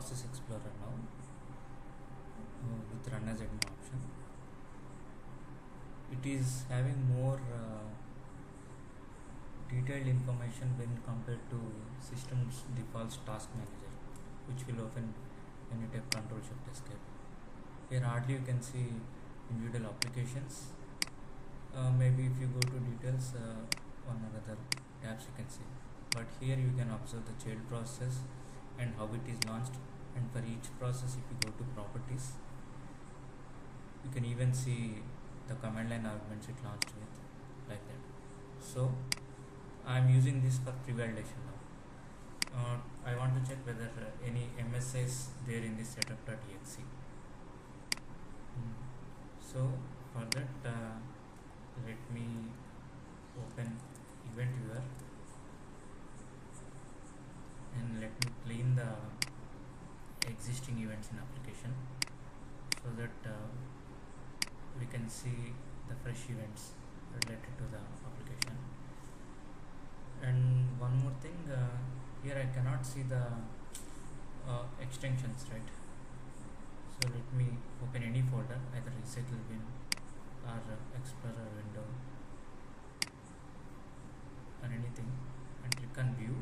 Process Explorer now with Run as Admin option. It is having more detailed information when compared to system's default task manager, which will open when you tap Control Shift Escape. Here hardly you can see individual applications. Maybe if you go to details, on another tabs you can see. But here you can observe the child process and how it is launched, and for each process if you go to properties, you can even see the command line arguments it launched with, like that. So I am using this for pre-validation now. I want to check whether any MSI is there in this setup.exe. So for that, let me open event viewer and let me clean the existing events in application, so that we can see the fresh events related to the application. And one more thing, here I cannot see the extensions, right? So let me open any folder, either recycle bin or explorer window or anything, and click on view,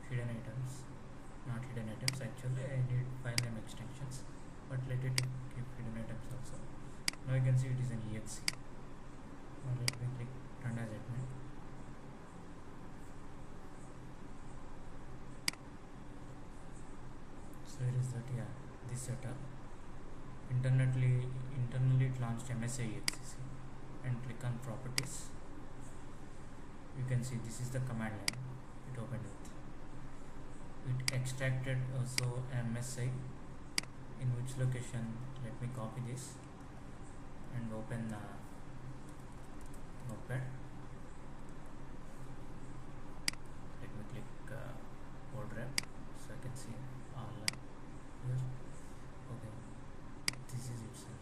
hidden items, not hidden items, actually I need file name extensions, but let it keep hidden items also. Now you can see it is an EXE. Now let me click Run as Admin. So here is that, yeah, this setup. Internally it launched MSI EXE, and click on properties. You can see this is the command line it opened with. It extracted also MSI, in which location, let me copy this and open notepad. Let me click code rep so I can see all here. Okay, this is itself.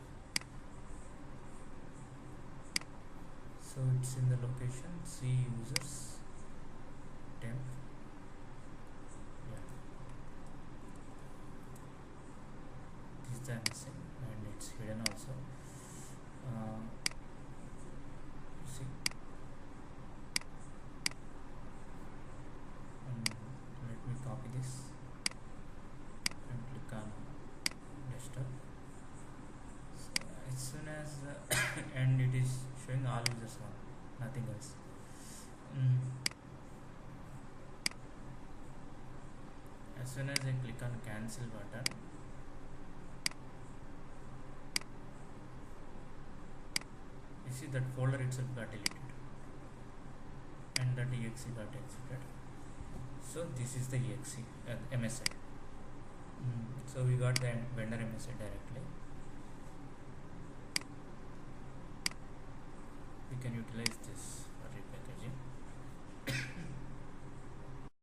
So it's in the location C users temp. Yeah, this is the missing, and it's hidden also. See, let me copy this and click on desktop. So as soon as and it is showing all users one, nothing else. As soon as I click on cancel button, you see that folder itself got deleted and that exe got exited. So this is the exe MSI. So we got the vendor MSI directly. We can utilize this.